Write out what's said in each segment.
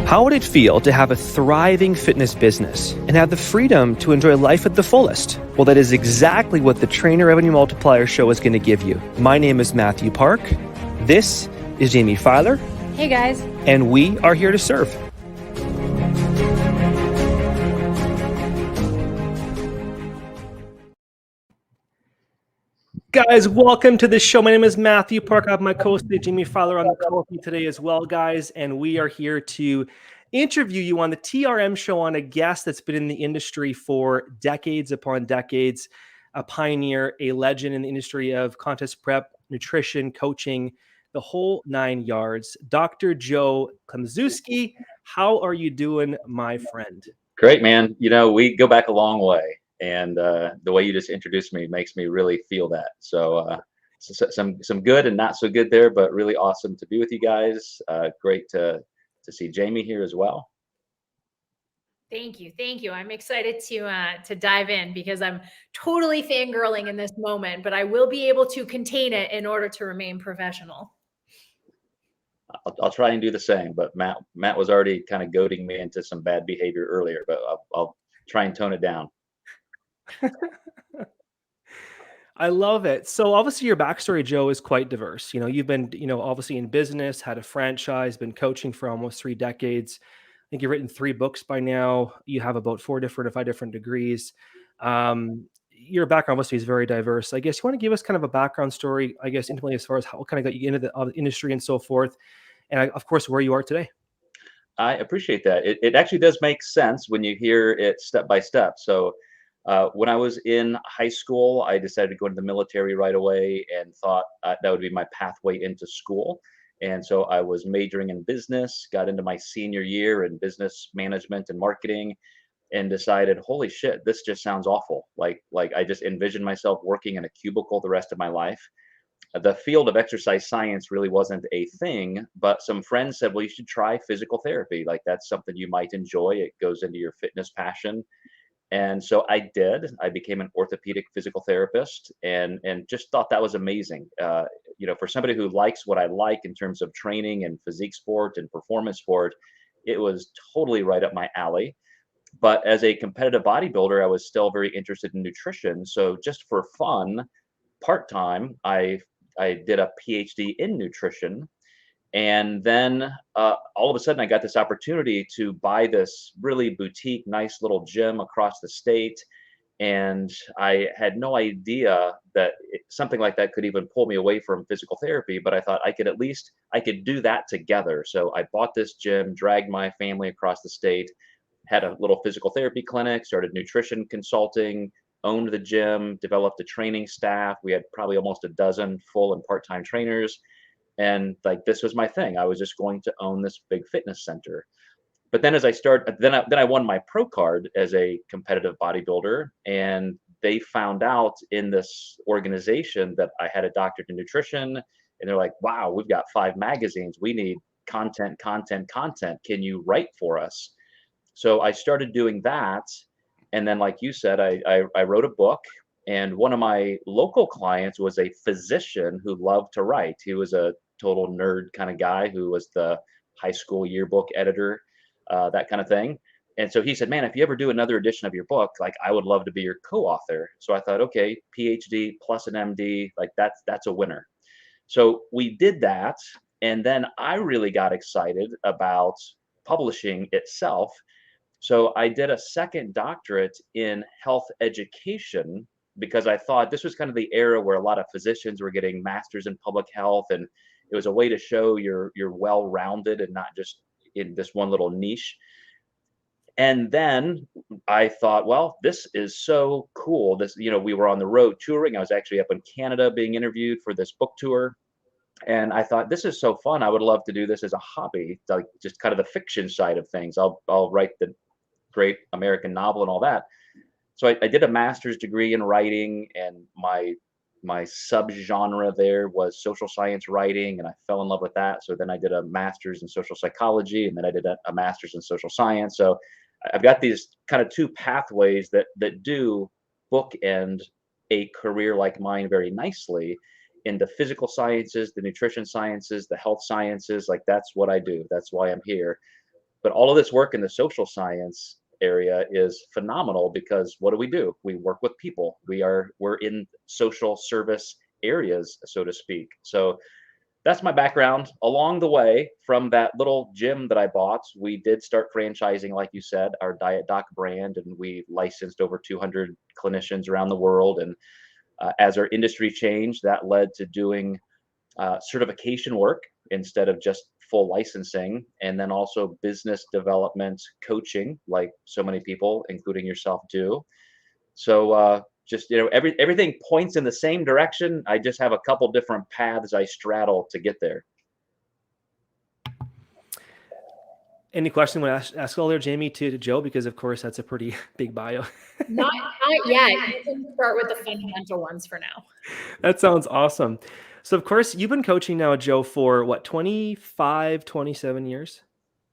How would it feel to have a thriving fitness business and have the freedom to enjoy life at the fullest? Well, that is exactly what the Trainer Revenue Multiplier Show is going to give you. My name is Mathew Park. This is Jaime Filer. Hey guys. And we are here to serve. Guys, welcome to the show. My name is Mathew Park. I have my co-host Jaime Filer on the call with me today as well, guys. And we are here to interview you on the TRM show on a guest that's been in the industry for decades upon decades, a pioneer, a legend in the industry of contest prep, nutrition, coaching, the whole 9 yards. Dr. Joe Klemczewski, how are you doing, my friend? Great, man. You know, we go back a long way. And the way you just introduced me makes me really feel that. So some good and not so good there, but really awesome to be with you guys. Great to see Jaime here as well. Thank you. I'm excited to dive in because I'm totally fangirling in this moment, but I will be able to contain it in order to remain professional. I'll try and do the same, but Matt was already kind of goading me into some bad behavior earlier, but I'll try and tone it down. I love it. So obviously your backstory, Joe, is quite diverse. You've been, obviously in business, had a franchise, been coaching for almost 3 decades. I think you've written 3 books by now. You have about 4 different, 5 different degrees. Your background obviously is very diverse. I guess you want to give us kind of a background story, I guess, intimately as far as how kind of got you into the industry and so forth. And of course, where you are today. I appreciate that. It actually does make sense when you hear it step by step. So when I was in high school, I decided to go into the military right away and thought that would be my pathway into school. And so I was majoring in business, got into my senior year in business management and marketing, and decided, holy shit, this just sounds awful. Like I just envisioned myself working in a cubicle the rest of my life. The field of exercise science really wasn't a thing, but some friends said, well, you should try physical therapy. Like that's something you might enjoy. It goes into your fitness passion. And so I did. I became an orthopedic physical therapist and just thought that was amazing. For somebody who likes what I like in terms of training and physique sport and performance sport, it was totally right up my alley. But as a competitive bodybuilder, I was still very interested in nutrition. So just for fun, part-time, I did a PhD in nutrition. And then all of a sudden, I got this opportunity to buy this really boutique, nice little gym across the state. And I had no idea that something like that could even pull me away from physical therapy. But I thought I could do that together. So I bought this gym, dragged my family across the state, had a little physical therapy clinic, started nutrition consulting, owned the gym, developed a training staff. We had probably almost a dozen full and part-time trainers. And like, this was my thing. I was just going to own this big fitness center. But then as I started, then I won my pro card as a competitive bodybuilder. And they found out in this organization that I had a doctorate in nutrition. And they're like, wow, we've got 5 magazines. We need content. Can you write for us? So I started doing that. And then, like you said, I wrote a book. And one of my local clients was a physician who loved to write. He was a total nerd kind of guy who was the high school yearbook editor, that kind of thing. And so he said, man, if you ever do another edition of your book, like I would love to be your co-author. So I thought, okay, PhD plus an MD, like that's a winner. So we did that. And then I really got excited about publishing itself. So I did a second doctorate in health education because I thought this was kind of the era where a lot of physicians were getting masters in public health, and it was a way to show you're well-rounded and not just in this one little niche. And then I thought, well, this is so cool. We were on the road touring. I was actually up in Canada being interviewed for this book tour. And I thought, this is so fun. I would love to do this as a hobby, like just kind of the fiction side of things. I'll write the great American novel and all that. So I did a master's degree in writing, and my subgenre there was social science writing, and I fell in love with that. So then I did a master's in social psychology, and then I did a master's in social science. So I've got these kind of 2 pathways that do bookend a career like mine very nicely in the physical sciences, the nutrition sciences, the health sciences. Like that's what I do. That's why I'm here. But all of this work in the social science area is phenomenal because what do? We work with people. We're in social service areas, so to speak. So that's my background. Along the way, from that little gym that I bought, we did start franchising, like you said, our Diet Doc brand, and we licensed over 200 clinicians around the world. And as our industry changed, that led to doing certification work instead of just full licensing, and then also business development coaching, like so many people, including yourself, do. So just everything points in the same direction. I just have a couple different paths I straddle to get there. Any question you want to ask all there, Jaime, to Joe? Because of course that's a pretty big bio. Not yet. You can start with the fundamental ones for now. That sounds awesome. So of course you've been coaching now, Joe, for what, 25, 27 years?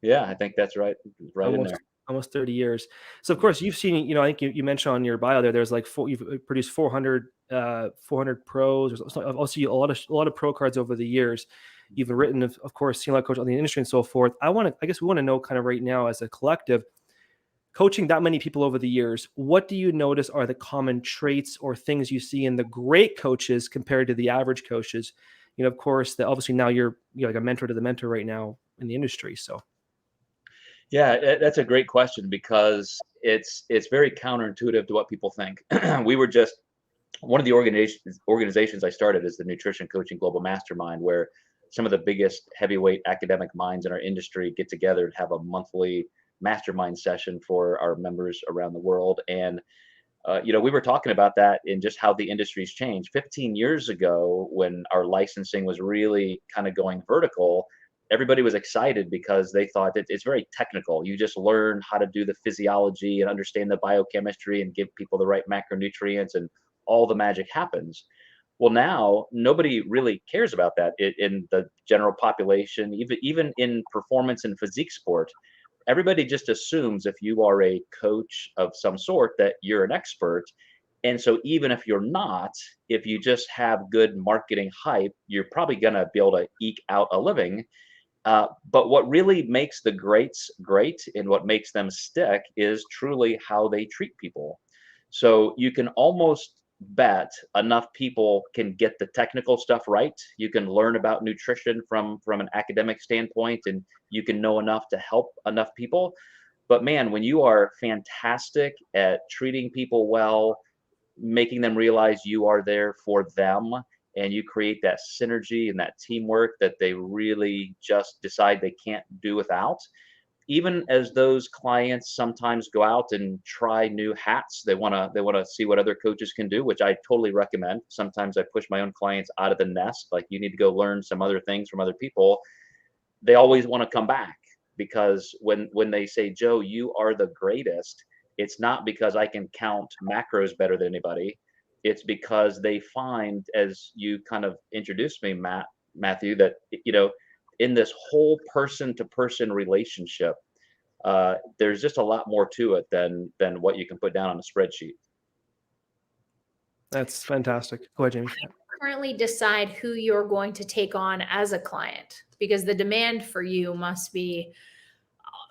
Yeah, I think that's right. Right in there. Almost 30 years. So of course you've seen, I think you mentioned on your bio there's like you've produced 400 pros. There's also a lot of pro cards over the years. You've written, of course, seen a lot of coaches on the industry and so forth. I guess we want to know kind of right now as a collective, coaching that many people over the years, what do you notice are the common traits or things you see in the great coaches compared to the average coaches? Of course, obviously now you're like a mentor to the mentor right now in the industry. So. Yeah, that's a great question because it's very counterintuitive to what people think. We were just one of the organizations I started is the Nutrition Coaching Global Mastermind, where some of the biggest heavyweight academic minds in our industry get together and have a monthly mastermind session for our members around the world. And we were talking about that in just how the industry's changed. 15 years ago, when our licensing was really kind of going vertical, everybody was excited because they thought that it's very technical. You just learn how to do the physiology and understand the biochemistry and give people the right macronutrients and all the magic happens. Well, now nobody really cares about that in the general population, even in performance and physique sport. Everybody just assumes if you are a coach of some sort that you're an expert. And so even if you're not, if you just have good marketing hype, you're probably going to be able to eke out a living. But what really makes the greats great and what makes them stick is truly how they treat people. So you can almost bet enough people can get the technical stuff right. You can learn about nutrition from an academic standpoint, and you can know enough to help enough people. But man, when you are fantastic at treating people well, making them realize you are there for them, and you create that synergy and that teamwork that they really just decide they can't do without. Even as those clients sometimes go out and try new hats, they want to see what other coaches can do, which I totally recommend. Sometimes I push my own clients out of the nest, like you need to go learn some other things from other people. They always want to come back because when they say, Joe, you are the greatest, it's not because I can count macros better than anybody. It's because they find, as you kind of introduced me, Mathew, that in this whole person-to-person relationship, there's just a lot more to it than what you can put down on a spreadsheet. That's fantastic. Go ahead, Jaime. Currently decide who you're going to take on as a client, because the demand for you must be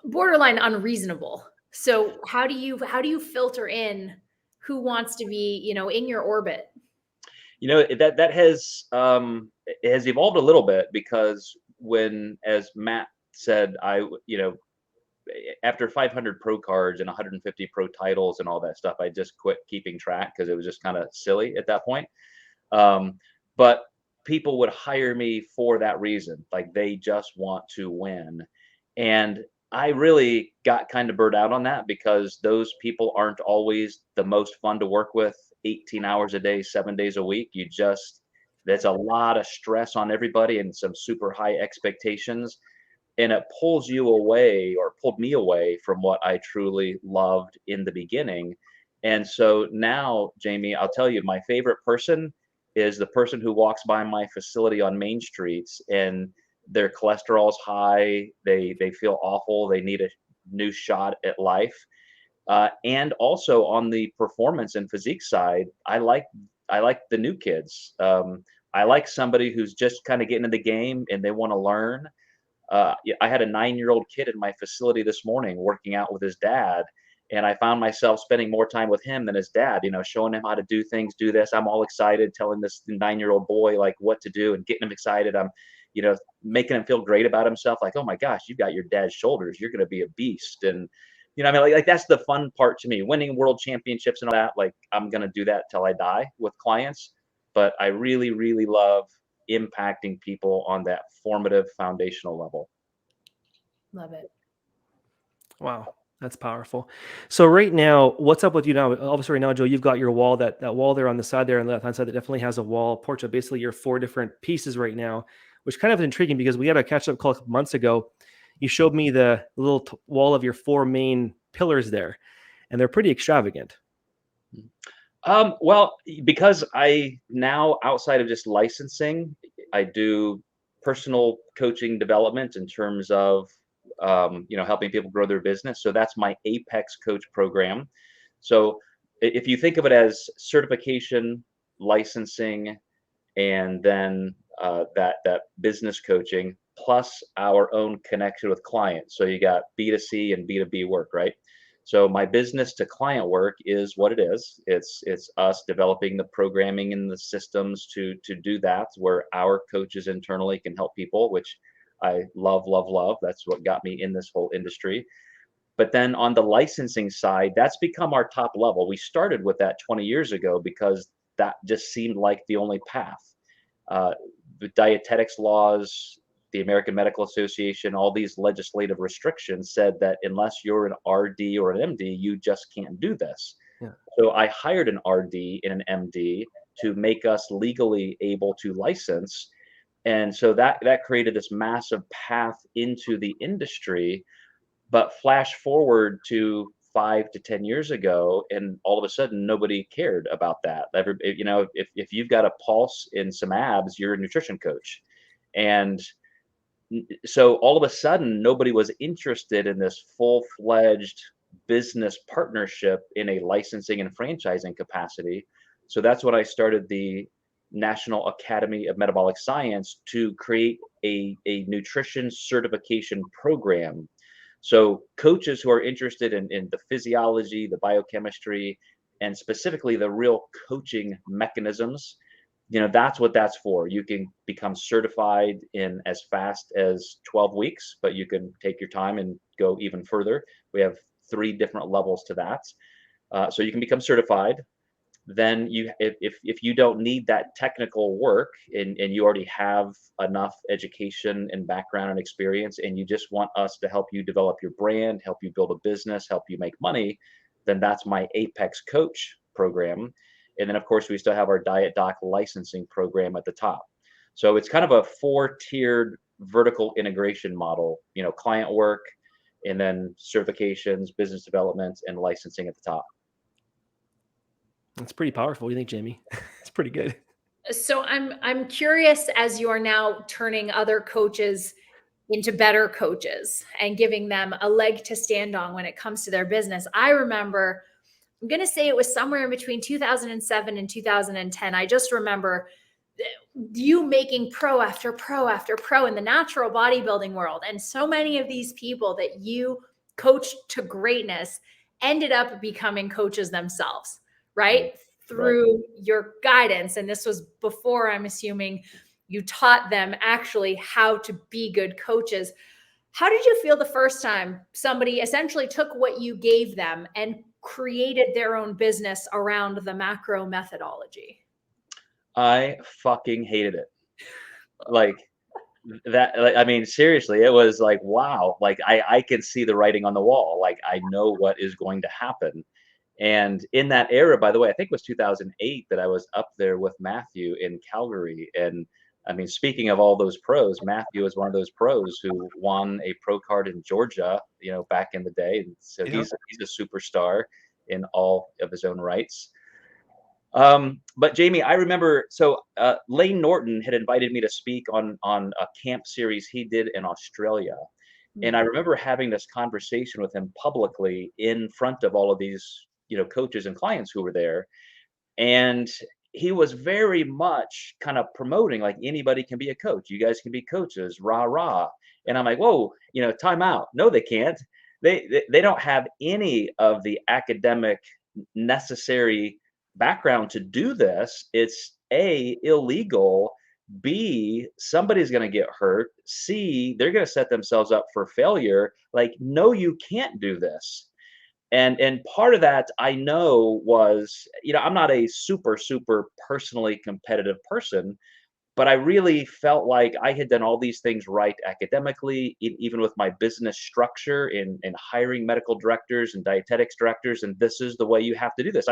borderline unreasonable. So how do you filter in who wants to be, in your orbit? That has it has evolved a little bit because as Matt said, after 500 pro cards and 150 pro titles and all that stuff, I just quit keeping track because it was just kind of silly at that point. But people would hire me for that reason. Like they just want to win. And I really got kind of burnt out on that because those people aren't always the most fun to work with 18 hours a day, 7 days a week. There's a lot of stress on everybody and some super high expectations. And it pulls you away, or pulled me away from what I truly loved in the beginning. And so now, Jaime, I'll tell you, my favorite person is the person who walks by my facility on Main Street and their cholesterol's high, they feel awful, they need a new shot at life. And also on the performance and physique side, I like the new kids. I like somebody who's just kind of getting in the game and they want to learn. I had a 9-year-old kid in my facility this morning working out with his dad. And I found myself spending more time with him than his dad, showing him how to do things, do this. I'm all excited, telling this 9-year-old boy like what to do and getting him excited. I'm, making him feel great about himself. Like, oh my gosh, you got your dad's shoulders. You're going to be a beast. And, I mean, like that's the fun part to me, winning world championships and all that. Like, I'm going to do that till I die with clients. But I really, really love impacting people on that formative foundational level. Love it. Wow, that's powerful. So right now, what's up with you now? Obviously, right now, Joe, you've got your wall, that wall there on the side there on the left-hand side that definitely has a wall porch of basically your 4 different pieces right now, which kind of intriguing because we had a catch-up call a couple months ago. You showed me the little wall of your 4 main pillars there, and they're pretty extravagant. Well, because I now, outside of just licensing, I do personal coaching development in terms of, helping people grow their business. So that's my Apex Coach program. So if you think of it as certification, licensing, and then that business coaching plus our own connection with clients. So you got B2C and B2B work, right? So my business to client work is what it is. It's us developing the programming and the systems to do that, where our coaches internally can help people, which I love, love, love. That's what got me in this whole industry. But then on the licensing side, that's become our top level. We started with that 20 years ago because that just seemed like the only path. The dietetics laws, the American Medical Association, all these legislative restrictions said that unless you're an RD or an MD, you just can't do this. Yeah. So I hired an RD and an MD to make us legally able to license. And so that created this massive path into the industry. But flash forward to 5 to 10 years ago, and all of a sudden nobody cared about that. If you've got a pulse and some abs, you're a nutrition coach. And so all of a sudden nobody was interested in this full-fledged business partnership in a licensing and franchising capacity. So that's when I started the National Academy of Metabolic Science to create a nutrition certification program. So coaches who are interested in the physiology, the biochemistry, and specifically the real coaching mechanisms, that's what that's for. You can become certified in as fast as 12 weeks, but you can take your time and go even further. We have 3 different levels to that. So you can become certified. Then if you don't need that technical work and you already have enough education and background and experience, and you just want us to help you develop your brand, help you build a business, help you make money, then that's my Apex Coach program. And then of course we still have our Diet Doc licensing program at the top. So it's kind of a 4-tiered vertical integration model, client work, and then certifications, business development, and licensing at the top. That's pretty powerful. What do you think, Jamie? It's pretty good. So I'm curious, as you are now turning other coaches into better coaches and giving them a leg to stand on when it comes to their business. I remember, I'm going to say it was somewhere in between 2007 and 2010. I just remember you making pro after pro after pro in the natural bodybuilding world. And so many of these people that you coached to greatness ended up becoming coaches themselves, right? Through your guidance. And this was before, I'm assuming, you taught them actually how to be good coaches. How did you feel the first time somebody essentially took what you gave them and created their own business around the macro methodology? I fucking hated it. Like that, I mean, seriously, it was like, wow, like I can see the writing on the wall. Like I know what is going to happen. And in that era, by the way, I think it was 2008 that I was up there with Mathew in Calgary. And I mean, speaking of all those pros, Mathew is one of those pros who won a pro card in Georgia, back in the day. And so he's a superstar in all of his own rights. But Jamie, I remember, so Lane Norton had invited me to speak on a camp series he did in Australia. And I remember having this conversation with him publicly in front of all of these, coaches and clients who were there. And he was very much kind of promoting like anybody can be a coach. You guys can be coaches, rah rah. And I'm like, whoa, time out. No, they can't. They don't have any of the academic necessary background to do this. It's A, illegal. B, somebody's going to get hurt. C, they're going to set themselves up for failure. Like, no, you can't do this. And part of that I know was, I'm not a super personally competitive person, but I really felt like I had done all these things right academically, even with my business structure in hiring medical directors and dietetics directors. And this is the way you have to do this.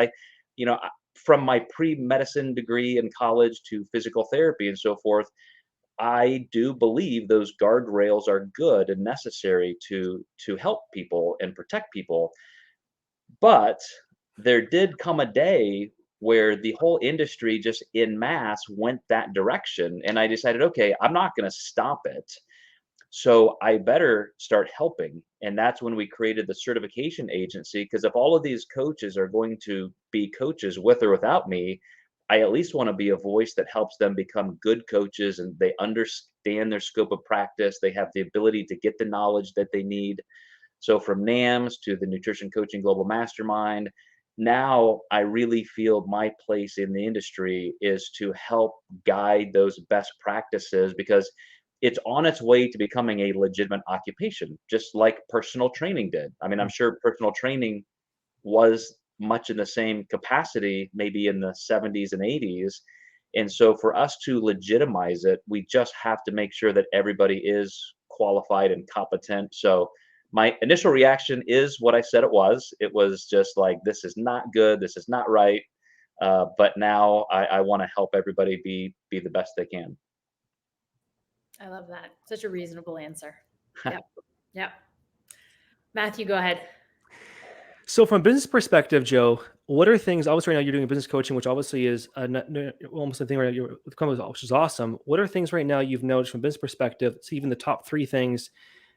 From my pre-medicine degree in college to physical therapy and so forth, I do believe those guardrails are good and necessary to help people and protect people. But there did come a day where the whole industry just en masse went that direction. And I decided, okay, I'm not going to stop it. So I better start helping. And that's when we created the certification agency. Because if all of these coaches are going to be coaches with or without me, I at least want to be a voice that helps them become good coaches and they understand their scope of practice. They have the ability to get the knowledge that they need. So from NAMS to the Nutrition Coaching Global Mastermind, now I really feel my place in the industry is to help guide those best practices because it's on its way to becoming a legitimate occupation, just like personal training did. I mean, I'm sure personal training was much in the same capacity, maybe in the 70s and 80s. And so for us to legitimize it, we just have to make sure that everybody is qualified and competent. So my initial reaction is what I said it was. It was just like, this is not good. This is not right. But now I want to help everybody be the best they can. I love that. Such a reasonable answer. Yep. Yep. Mathew, go ahead. So from a business perspective, Joe, what are things, obviously right now you're doing business coaching, which obviously is almost a thing right now, with companies, which is awesome. What are things right now you've noticed from a business perspective, so even the top 3 things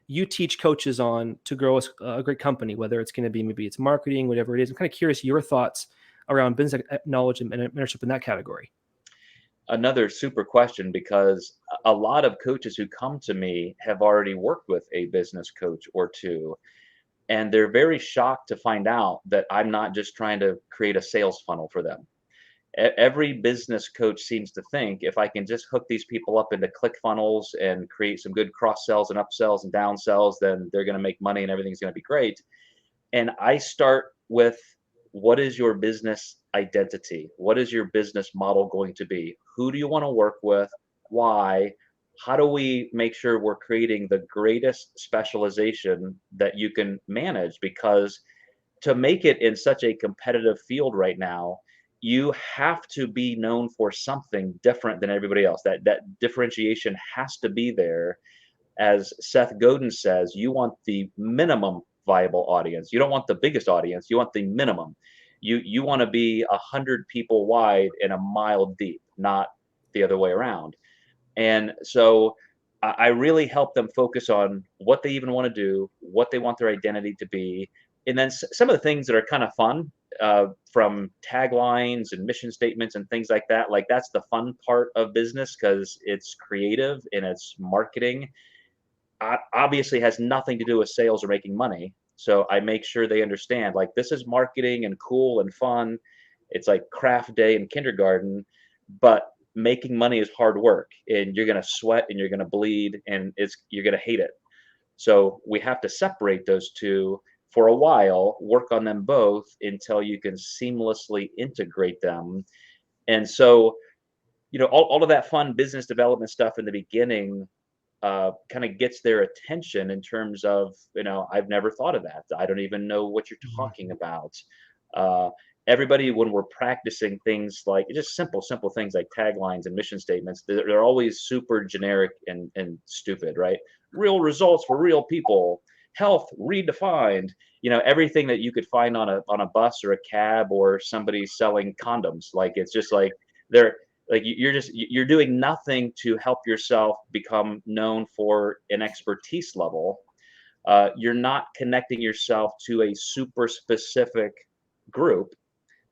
you teach coaches on to grow a great company, whether it's going to be, maybe it's marketing, whatever it is. I'm kind of curious your thoughts around business knowledge and mentorship in that category. Another super question, because a lot of coaches who come to me have already worked with a business coach or two. And they're very shocked to find out that I'm not just trying to create a sales funnel for them. Every business coach seems to think if I can just hook these people up into click funnels and create some good cross sells and upsells and down sells, then they're going to make money and everything's going to be great. And I start with, what is your business identity? What is your business model going to be? Who do you want to work with? Why? How do we make sure we're creating the greatest specialization that you can manage? Because to make it in such a competitive field right now, you have to be known for something different than everybody else. That differentiation has to be there. As Seth Godin says, you want the minimum viable audience. You don't want the biggest audience. You want the minimum. You want to be 100 people wide and a mile deep, not the other way around. And so I really help them focus on what they even want to do, what they want their identity to be, and then some of the things that are kind of fun, from taglines and mission statements and things like that. Like, that's the fun part of business because it's creative and it's marketing. Obviously has nothing to do with sales or making money. So I make sure they understand, like, this is marketing and cool and fun. It's like craft day in kindergarten, but making money is hard work, and you're going to sweat and you're going to bleed and you're going to hate it. So we have to separate those two for a while, work on them both until you can seamlessly integrate them. And so, all of that fun business development stuff in the beginning kind of gets their attention in terms of, I've never thought of that. I don't even know what you're talking about. Everybody, when we're practicing things like just simple things like taglines and mission statements, they're always super generic and stupid, right? Real results for real people, health redefined, everything that you could find on a bus or a cab or somebody selling condoms. Like, it's just like you're doing nothing to help yourself become known for an expertise level. You're not connecting yourself to a super specific group.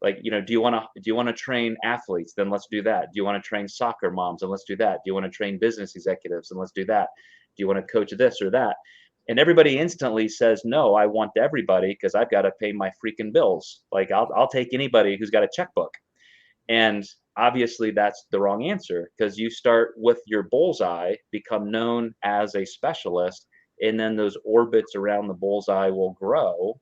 Like, do you want to train athletes? Then let's do that. Do you want to train soccer moms? And let's do that. Do you want to train business executives? And let's do that. Do you want to coach this or that? And everybody instantly says, no, I want everybody because I've got to pay my freaking bills. Like I'll take anybody who's got a checkbook. And obviously that's the wrong answer, because you start with your bullseye, become known as a specialist, and then those orbits around the bullseye will grow.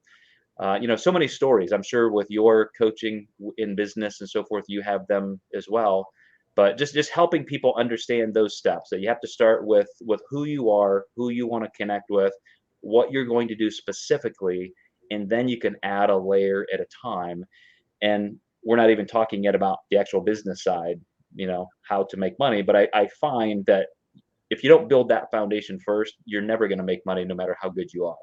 So many stories, I'm sure with your coaching in business and so forth, you have them as well. But just helping people understand those steps, that you have to start with who you are, who you want to connect with, what you're going to do specifically, and then you can add a layer at a time. And we're not even talking yet about the actual business side, how to make money. But I find that if you don't build that foundation first, you're never going to make money, no matter how good you are.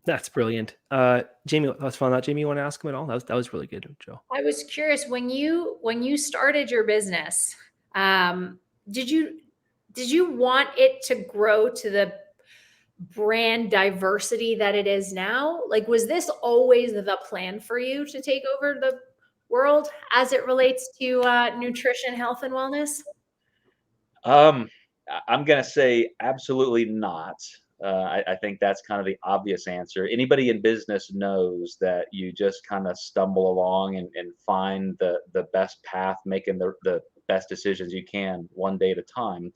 That's brilliant. Jaime, that was fun. Jaime, you want to ask him at all? That was really good, Joe. I was curious, when you started your business, did you want it to grow to the brand diversity that it is now? Like, was this always the plan for you to take over the world as it relates to nutrition, health, and wellness? I'm going to say absolutely not. I think that's kind of the obvious answer. Anybody in business knows that you just kind of stumble along and find the best path, making the best decisions you can one day at a time.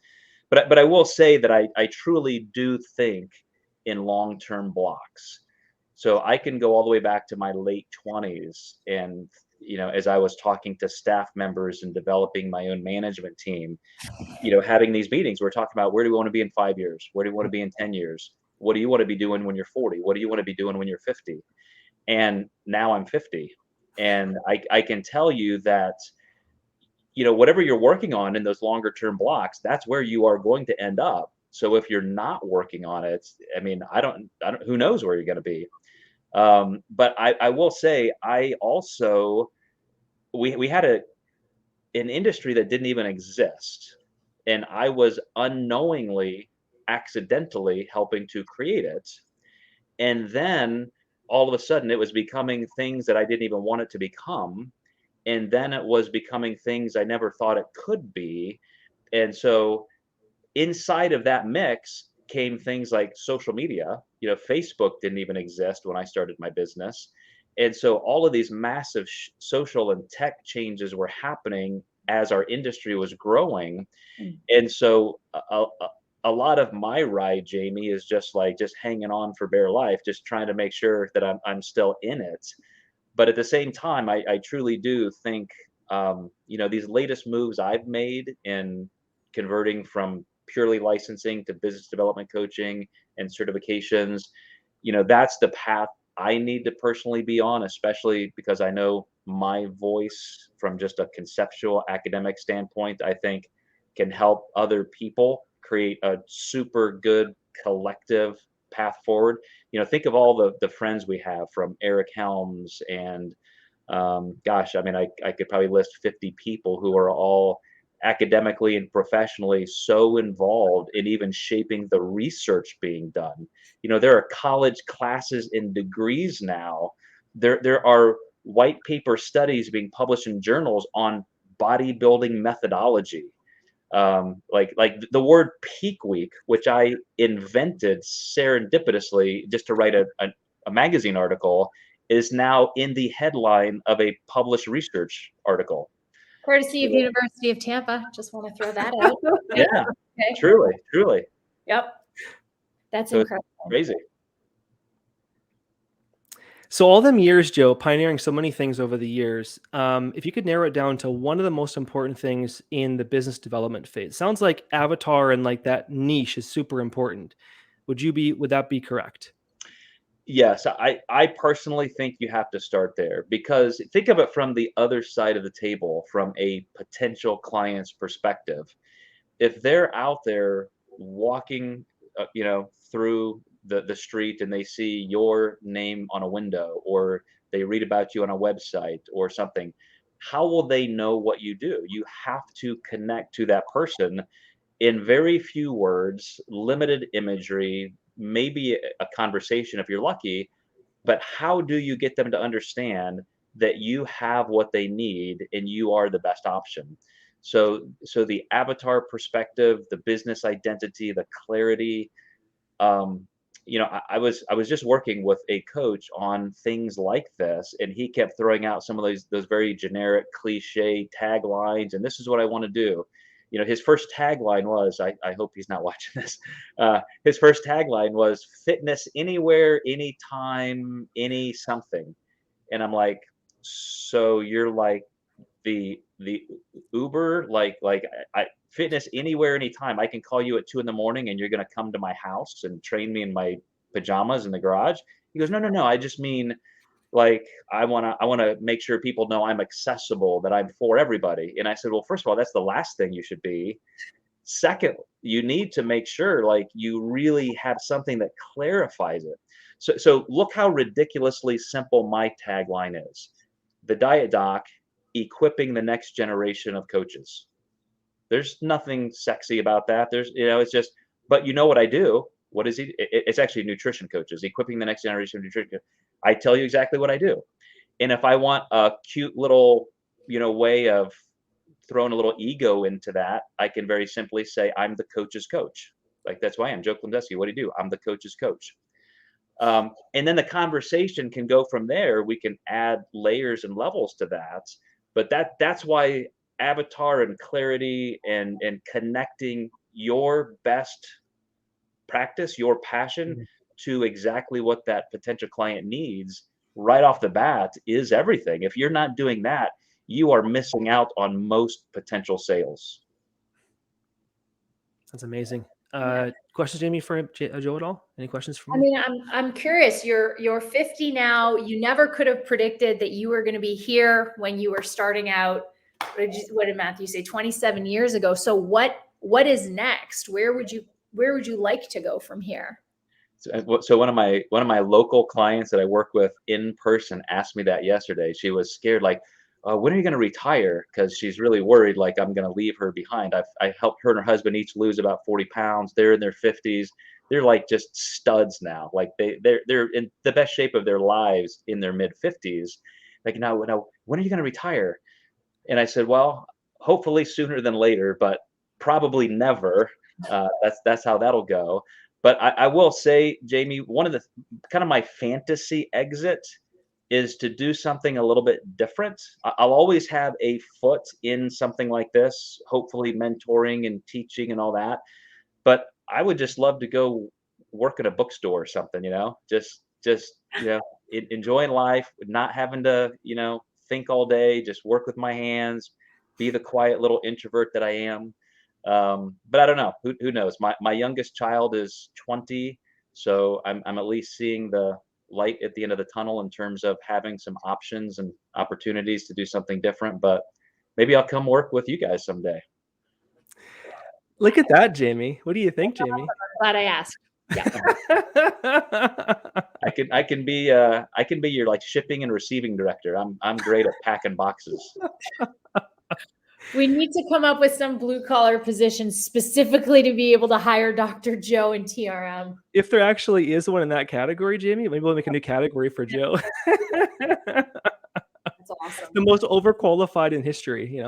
But I will say that I truly do think in long-term blocks. So I can go all the way back to my late 20s, and as I was talking to staff members and developing my own management team, having these meetings, we're talking about, where do we want to be in 5 years? Where do we want to be in 10 years? What do you want to be doing when you're 40? What do you want to be doing when you're 50? And now I'm 50. And I can tell you that, whatever you're working on in those longer term blocks, that's where you are going to end up. So if you're not working on it, I mean, I don't, who knows where you're going to be. But I will say, I also, we had an industry that didn't even exist. And I was unknowingly, accidentally helping to create it. And then all of a sudden it was becoming things that I didn't even want it to become. And then it was becoming things I never thought it could be. And so inside of that mix came things like social media. Facebook didn't even exist when I started my business. And so all of these massive social and tech changes were happening as our industry was growing. And so a lot of my ride, Jaime, is just hanging on for bare life, just trying to make sure that I'm still in it. But at the same time, I truly do think, these latest moves I've made in converting from purely licensing to business development coaching and certifications, that's the path I need to personally be on, especially because I know my voice from just a conceptual academic standpoint, I think can help other people create a super good collective path forward. Think of all the friends we have, from Eric Helms and gosh, I mean, I could probably list 50 people who are all academically and professionally so involved in even shaping the research being done. There are college classes and degrees now. There are white paper studies being published in journals on bodybuilding methodology. Like the word peak week, which I invented serendipitously just to write a magazine article, is now in the headline of a published research article. Courtesy of University of Tampa. Just want to throw that out. Yeah, okay. Truly. Yep. That's so incredible. Crazy. So all them years, Joe, pioneering so many things over the years, if you could narrow it down to one of the most important things in the business development phase, sounds like avatar and like that niche is super important. Would that be correct? Yes, I personally think you have to start there, because think of it from the other side of the table, from a potential client's perspective. If they're out there walking, through the street and they see your name on a window, or they read about you on a website or something, how will they know what you do? You have to connect to that person in very few words, limited imagery, maybe a conversation if you're lucky. But how do you get them to understand that you have what they need and you are the best option. So the avatar perspective, the business identity, the clarity, I was just working with a coach on things like this, and he kept throwing out some of those very generic cliche taglines, and this is what I want to do. His first tagline was, I hope he's not watching this. His first tagline was fitness anywhere, anytime, any something. And I'm like, so you're like the Uber, like I fitness anywhere, anytime. I can call you at 2 in the morning and you're gonna come to my house and train me in my pajamas in the garage. He goes, no. I just mean like I wanna make sure people know I'm accessible, that I'm for everybody. And I said, well, first of all, that's the last thing you should be. Second, you need to make sure like you really have something that clarifies it. So look how ridiculously simple my tagline is. The Diet Doc, equipping the next generation of coaches. There's nothing sexy about that. It's just, but you know what I do? What is he? It's actually nutrition coaches, equipping the next generation of nutrition. I tell you exactly what I do. And if I want a cute little, way of throwing a little ego into that, I can very simply say, I'm the coach's coach. Like that's who I am. Joe Klemczewski, what do you do? I'm the coach's coach. And then the conversation can go from there. We can add layers and levels to that. But that's why avatar and clarity and connecting your best practice, your passion to exactly what that potential client needs right off the bat is everything. If you're not doing that, you are missing out on most potential sales. That's amazing. Questions, Jaime, for Joe at all? Any questions for me? I mean, I'm curious. You're 50 now. You never could have predicted that you were going to be here when you were starting out. What did Mathew say? 27 years ago. So what is next? Where would you like to go from here? So one of my local clients that I work with in person asked me that yesterday. She was scared, like, when are you going to retire? Because she's really worried, like I'm going to leave her behind. I helped her and her husband each lose about 40 pounds. They're in their 50s. They're like just studs now. Like they're in the best shape of their lives in their mid 50s. Like now, when are you going to retire? And I said, well, hopefully sooner than later, but probably never. That's how that'll go. But I will say, Jaime, one of the kind of my fantasy exit is to do something a little bit different. I'll always have a foot in something like this, hopefully mentoring and teaching and all that. But I would just love to go work at a bookstore or something, just enjoying life, not having to, think all day, just work with my hands, be the quiet little introvert that I am. But I don't know. Who knows? My youngest child is 20, so I'm at least seeing the light at the end of the tunnel in terms of having some options and opportunities to do something different. But maybe I'll come work with you guys someday. Look at that, Jaime. What do you think, Jaime? I'm glad I asked. Yeah. I can be your like shipping and receiving director. I'm great at packing boxes. We need to come up with some blue collar positions specifically to be able to hire Dr. Joe and TRM. If there actually is one in that category, Jaime, maybe we'll make a new category for Joe. That's awesome. The most overqualified in history,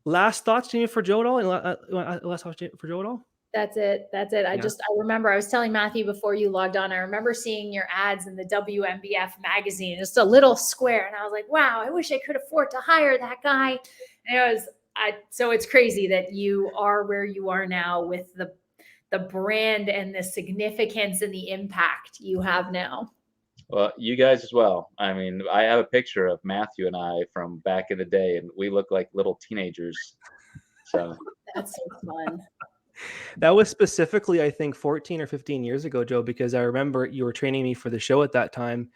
Last thoughts, Jaime, for Joe at all? Last thoughts for Joe at all? That's it. I remember I was telling Mathew before you logged on, I remember seeing your ads in the WMBF magazine, just a little square. And I was like, wow, I wish I could afford to hire that guy. And so it's crazy that you are where you are now with the brand and the significance and the impact you have now. Well, you guys as well. I mean, I have a picture of Mathew and I from back in the day, and we look like little teenagers. So that's so fun. That was specifically, I think, 14 or 15 years ago, Joe, because I remember you were training me for the show at that time.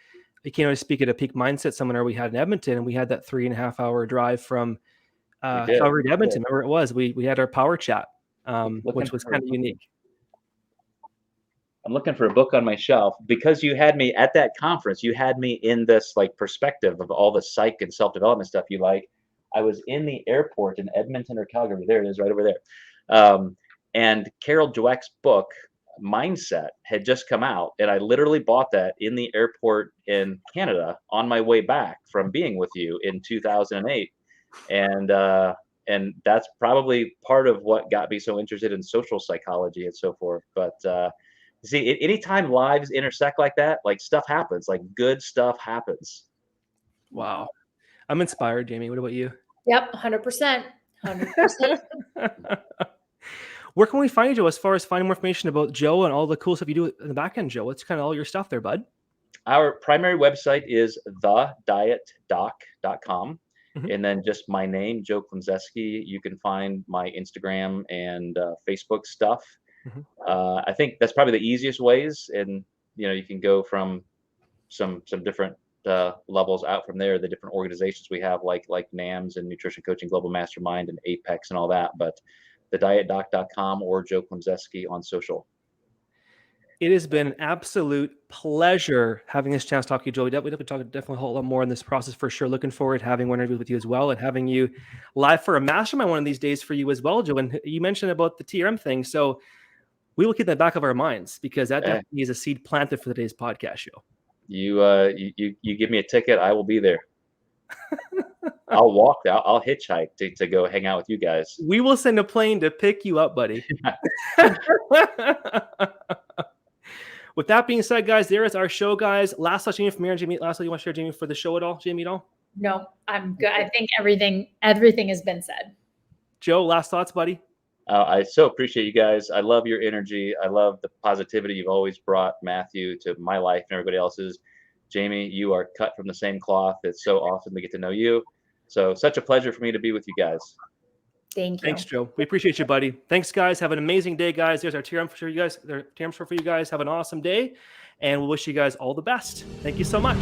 I came to speak at a Peak Mindset seminar we had in Edmonton, and we had that 3.5 hour drive from Calgary to Edmonton. Remember it was. We had our power chat, which was kind of unique. I'm looking for a book on my shelf because you had me at that conference. You had me in this like perspective of all the psych and self-development stuff you like. I was in the airport in Edmonton or Calgary. There it is, right over there. And Carol Dweck's book, mindset had just come out, and I literally bought that in the airport in Canada on my way back from being with you in 2008. And that's probably part of what got me so interested in social psychology and so forth. But see, anytime lives intersect like that, like stuff happens, like good stuff happens. Wow. I'm inspired, Jaime. What about you? Yep, 100%. 100%. Where can we find you, Joe, as far as finding more information about Joe and all the cool stuff you do in the back end, Joe? What's kind of all your stuff there, bud? Our primary website is thedietdoc.com. And then just my name, Joe Klemczewski. You can find my Instagram and Facebook stuff. I think that's probably the easiest ways. And, you can go from some different levels out from there, the different organizations we have, like NAMS and Nutrition Coaching Global Mastermind and Apex and all that. But thedietdoc.com or Joe Klemczewski on social. It has been an absolute pleasure having this chance to talk to you, Joe. We definitely talk definitely a whole lot more in this process for sure. Looking forward to having one interview with you as well, and having you live for a mastermind one of these days for you as well, Joe. And you mentioned about the TRM thing, so we will keep that in the back of our minds, because that definitely is a seed planted for today's podcast show. You give me a ticket, I will be there. I'll walk. I'll hitchhike to go hang out with you guys. We will send a plane to pick you up, buddy. With that being said, guys, there is our show, guys. Last thoughts from me and Jaime. Lastly, you want to share, Jaime, for the show at all? Jaime, at all? No, I'm good. I think everything has been said. Joe, last thoughts, buddy? I so appreciate you guys. I love your energy. I love the positivity you've always brought, Mathew, to my life and everybody else's. Jaime, you are cut from the same cloth. It's so awesome to get to know you. So such a pleasure for me to be with you guys. Thank you. Thanks, Joe. We appreciate you, buddy. Thanks, guys. Have an amazing day, guys. There's our TRM for you guys. Their TRM for you guys. Have an awesome day, and we'll wish you guys all the best. Thank you so much.